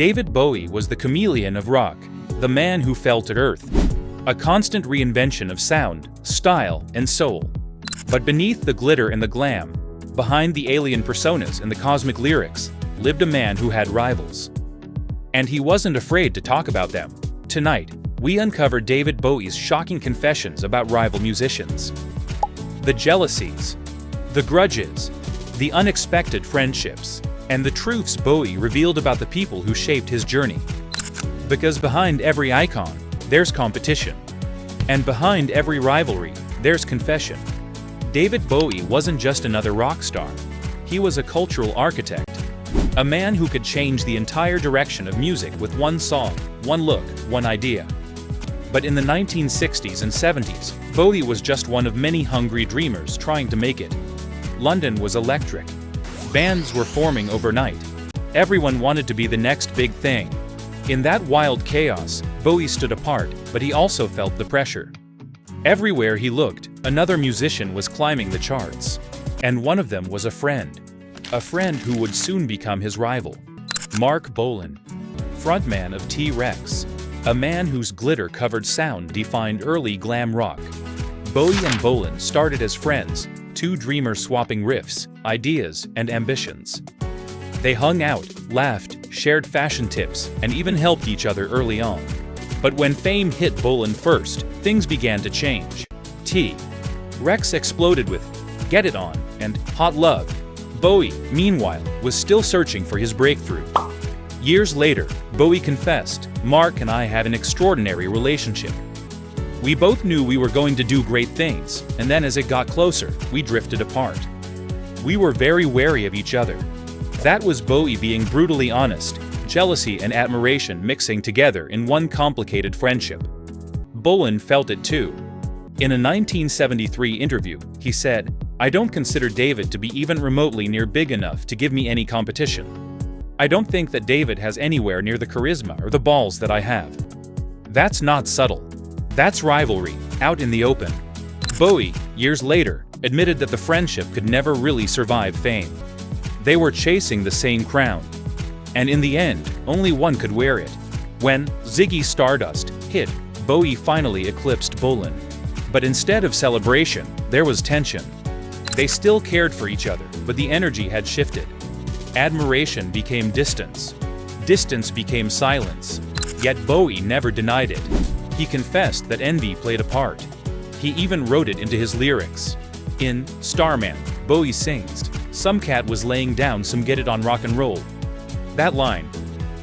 David Bowie was the chameleon of rock, the man who fell to earth, a constant reinvention of sound, style, and soul. But beneath the glitter and the glam, behind the alien personas and the cosmic lyrics, lived a man who had rivals. And he wasn't afraid to talk about them. Tonight, we uncover David Bowie's shocking confessions about rival musicians. The jealousies, the grudges, the unexpected friendships, and the truths Bowie revealed about the people who shaped his journey. Because behind every icon, there's competition. And behind every rivalry, there's confession. David Bowie wasn't just another rock star. He was a cultural architect. A man who could change the entire direction of music with one song, one look, one idea. But in the 1960s and 70s, Bowie was just one of many hungry dreamers trying to make it. London was electric. Bands were forming overnight. Everyone wanted to be the next big thing. In that wild chaos, Bowie stood apart, but he also felt the pressure. Everywhere he looked, another musician was climbing the charts. And one of them was a friend who would soon become his rival. Marc Bolan, frontman of T-Rex, a man whose glitter-covered sound defined early glam rock. Bowie and Bolan started as friends, two dreamers swapping riffs, ideas, and ambitions. They hung out, laughed, shared fashion tips, and even helped each other early on. But when fame hit Bolan first, things began to change. T-Rex exploded with Get It On and Hot Love. Bowie, meanwhile, was still searching for his breakthrough. Years later, Bowie confessed, "Mark and I had an extraordinary relationship. We both knew we were going to do great things, and then as it got closer, we drifted apart. We were very wary of each other." That was Bowie being brutally honest, jealousy and admiration mixing together in one complicated friendship. Bolan felt it too. In a 1973 interview, he said, "I don't consider David to be even remotely near big enough to give me any competition. I don't think that David has anywhere near the charisma or the balls that I have." That's not subtle. That's rivalry, out in the open. Bowie, years later, admitted that the friendship could never really survive fame. They were chasing the same crown. And in the end, only one could wear it. When Ziggy Stardust hit, Bowie finally eclipsed Bolan. But instead of celebration, there was tension. They still cared for each other, but the energy had shifted. Admiration became distance. Distance became silence. Yet Bowie never denied it. He confessed that envy played a part. He even wrote it into his lyrics. In Starman, Bowie sings, "Some cat was laying down some Get It On rock and roll." That line,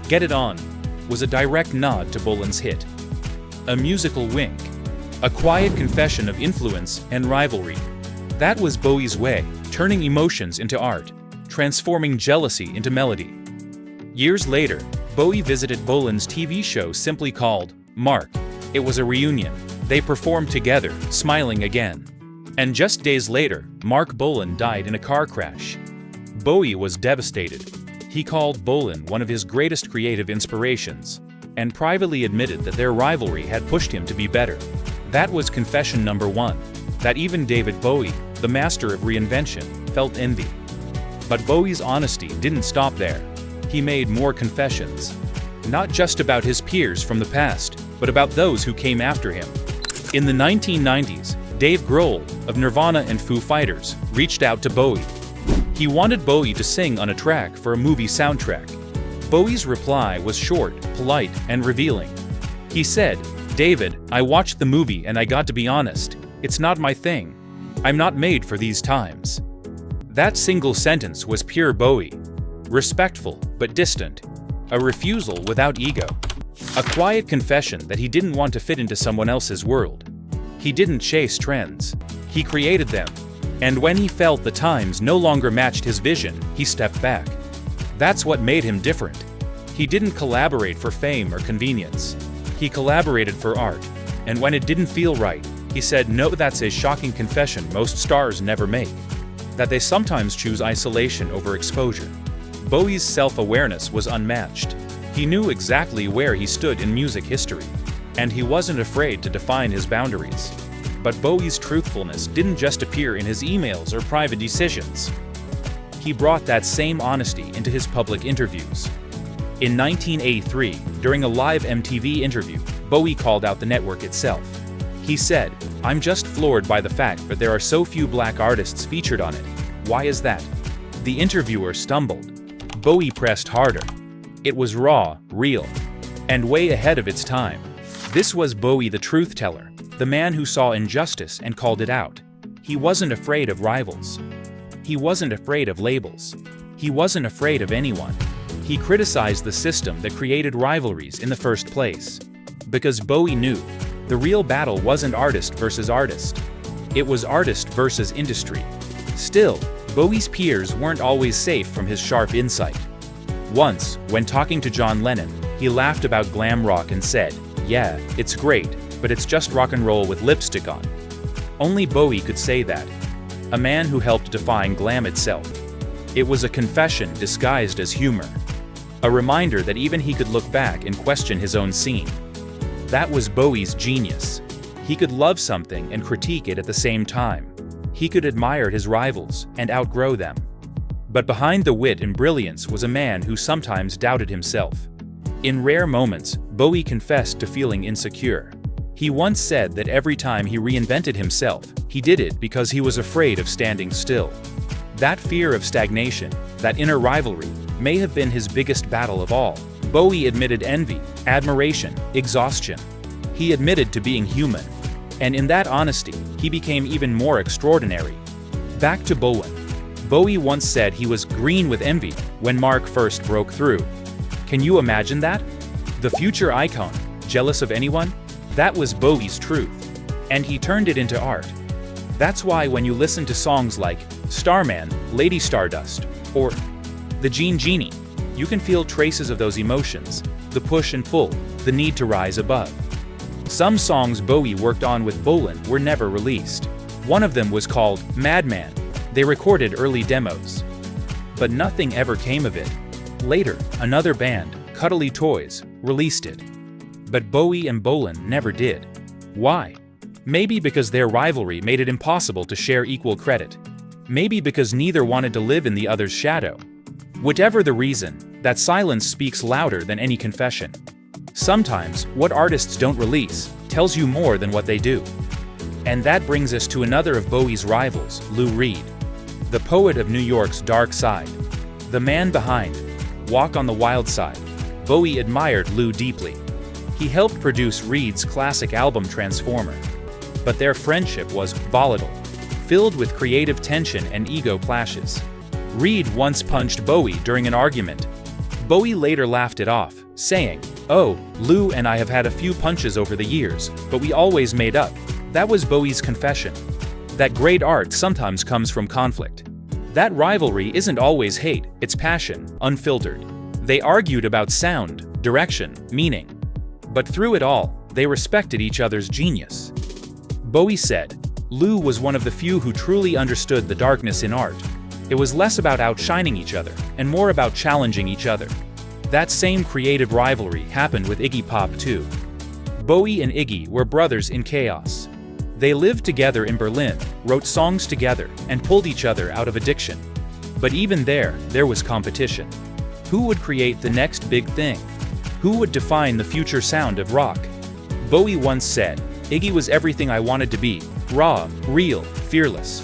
"Get It On," was a direct nod to Bolan's hit. A musical wink. A quiet confession of influence and rivalry. That was Bowie's way, turning emotions into art, transforming jealousy into melody. Years later, Bowie visited Bolan's TV show simply called Mark. It was a reunion. They performed together, smiling again. And just days later, Marc Bolan died in a car crash. Bowie was devastated. He called Bolan one of his greatest creative inspirations, and privately admitted that their rivalry had pushed him to be better. That was confession number one, that even David Bowie, the master of reinvention, felt envy. But Bowie's honesty didn't stop there. He made more confessions. Not just about his peers from the past, but about those who came after him. In the 1990s, Dave Grohl of Nirvana and Foo Fighters reached out to Bowie. He wanted Bowie to sing on a track for a movie soundtrack. Bowie's reply was short, polite, and revealing. He said, "David, I watched the movie and I got to be honest. It's not my thing. I'm not made for these times." That single sentence was pure Bowie. Respectful, but distant. A refusal without ego. A quiet confession that he didn't want to fit into someone else's world. He didn't chase trends. He created them. And when he felt the times no longer matched his vision, he stepped back. That's what made him different. He didn't collaborate for fame or convenience. He collaborated for art. And when it didn't feel right, he said no. That's a shocking confession most stars never make. That they sometimes choose isolation over exposure. Bowie's self-awareness was unmatched. He knew exactly where he stood in music history, and he wasn't afraid to define his boundaries. But Bowie's truthfulness didn't just appear in his emails or private decisions. He brought that same honesty into his public interviews. In 1983, during a live MTV interview, Bowie called out the network itself. He said, "I'm just floored by the fact that there are so few black artists featured on it. Why is that?" The interviewer stumbled. Bowie pressed harder. It was raw, real, and way ahead of its time. This was Bowie, the truth teller, the man who saw injustice and called it out. He wasn't afraid of rivals. He wasn't afraid of labels. He wasn't afraid of anyone. He criticized the system that created rivalries in the first place. Because Bowie knew, the real battle wasn't artist versus artist. It was artist versus industry. Still, Bowie's peers weren't always safe from his sharp insight. Once, when talking to John Lennon, he laughed about glam rock and said, "Yeah, it's great, but it's just rock and roll with lipstick on." Only Bowie could say that. A man who helped define glam itself. It was a confession disguised as humor. A reminder that even he could look back and question his own scene. That was Bowie's genius. He could love something and critique it at the same time. He could admire his rivals and outgrow them. But behind the wit and brilliance was a man who sometimes doubted himself. In rare moments, Bowie confessed to feeling insecure. He once said that every time he reinvented himself, he did it because he was afraid of standing still. That fear of stagnation, that inner rivalry, may have been his biggest battle of all. Bowie admitted envy, admiration, exhaustion. He admitted to being human. And in that honesty, he became even more extraordinary. Back to Bowen. Bowie once said he was green with envy when Mark first broke through. Can you imagine that? The future icon, jealous of anyone? That was Bowie's truth. And he turned it into art. That's why when you listen to songs like Starman, Lady Stardust, or The Jean Genie, you can feel traces of those emotions, the push and pull, the need to rise above. Some songs Bowie worked on with Bolan were never released. One of them was called Madman. They recorded early demos. But nothing ever came of it. Later, another band, Cuddly Toys, released it. But Bowie and Bolan never did. Why? Maybe because their rivalry made it impossible to share equal credit. Maybe because neither wanted to live in the other's shadow. Whatever the reason, that silence speaks louder than any confession. Sometimes, what artists don't release tells you more than what they do. And that brings us to another of Bowie's rivals, Lou Reed. The poet of New York's dark side. The man behind Walk on the Wild Side. Bowie admired Lou deeply. He helped produce Reed's classic album Transformer. But their friendship was volatile, filled with creative tension and ego clashes. Reed once punched Bowie during an argument. Bowie later laughed it off, saying, "Oh, Lou and I have had a few punches over the years, but we always made up." That was Bowie's confession. That great art sometimes comes from conflict. That rivalry isn't always hate, it's passion, unfiltered. They argued about sound, direction, meaning. But through it all, they respected each other's genius. Bowie said, "Lou was one of the few who truly understood the darkness in art. It was less about outshining each other, and more about challenging each other." That same creative rivalry happened with Iggy Pop too. Bowie and Iggy were brothers in chaos. They lived together in Berlin, wrote songs together, and pulled each other out of addiction. But even there was competition. Who would create the next big thing? Who would define the future sound of rock? Bowie once said, "Iggy was everything I wanted to be, raw, real, fearless."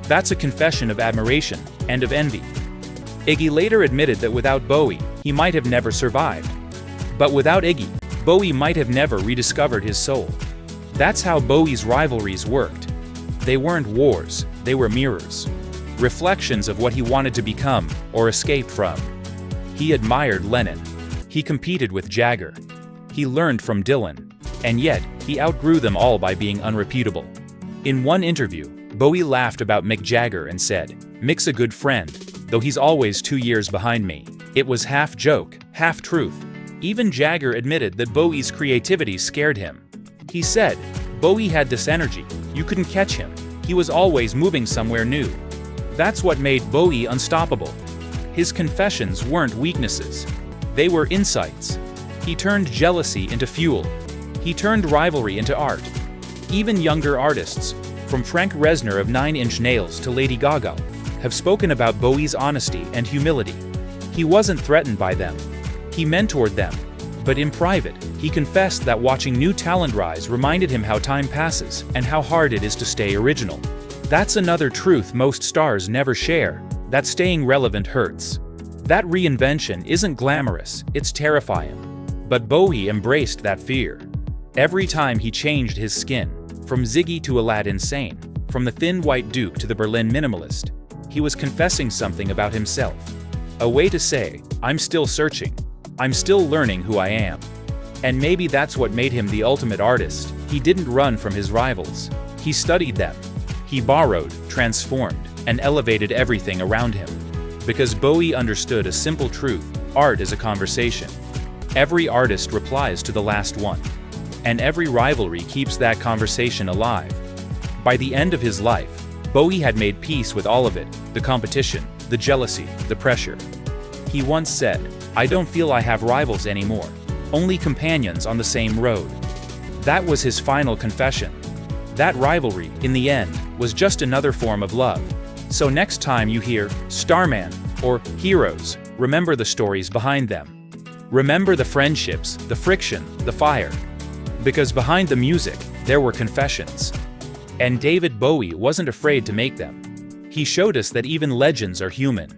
That's a confession of admiration and of envy. Iggy later admitted that without Bowie, he might have never survived. But without Iggy, Bowie might have never rediscovered his soul. That's how Bowie's rivalries worked. They weren't wars, they were mirrors. Reflections of what he wanted to become or escape from. He admired Lennon. He competed with Jagger. He learned from Dylan. And yet, he outgrew them all by being unrepeatable. In one interview, Bowie laughed about Mick Jagger and said, "Mick's a good friend, though he's always 2 years behind me." It was half joke, half truth. Even Jagger admitted that Bowie's creativity scared him. He said, "Bowie had this energy, you couldn't catch him. He was always moving somewhere new." That's what made Bowie unstoppable. His confessions weren't weaknesses. They were insights. He turned jealousy into fuel. He turned rivalry into art. Even younger artists, from Frank Reznor of 9 Inch Nails to Lady Gaga, have spoken about Bowie's honesty and humility. He wasn't threatened by them. He mentored them. But in private, he confessed that watching new talent rise reminded him how time passes and how hard it is to stay original. That's another truth most stars never share, that staying relevant hurts. That reinvention isn't glamorous, it's terrifying. But Bowie embraced that fear. Every time he changed his skin, from Ziggy to Aladdin Sane, from the thin white duke to the Berlin minimalist, he was confessing something about himself. A way to say, I'm still searching. I'm still learning who I am. And maybe that's what made him the ultimate artist. He didn't run from his rivals. He studied them. He borrowed, transformed, and elevated everything around him. Because Bowie understood a simple truth: art is a conversation. Every artist replies to the last one. And every rivalry keeps that conversation alive. By the end of his life, Bowie had made peace with all of it: the competition, the jealousy, the pressure. He once said, "I don't feel I have rivals anymore, only companions on the same road." That was his final confession. That rivalry, in the end, was just another form of love. So next time you hear Starman or Heroes, remember the stories behind them. Remember the friendships, the friction, the fire. Because behind the music, there were confessions. And David Bowie wasn't afraid to make them. He showed us that even legends are human,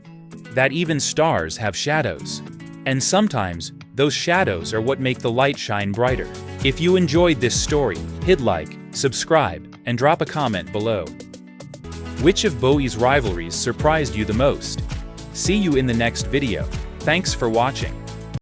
that even stars have shadows. And sometimes, those shadows are what make the light shine brighter. If you enjoyed this story, hit like, subscribe, and drop a comment below. Which of Bowie's rivalries surprised you the most? See you in the next video. Thanks for watching.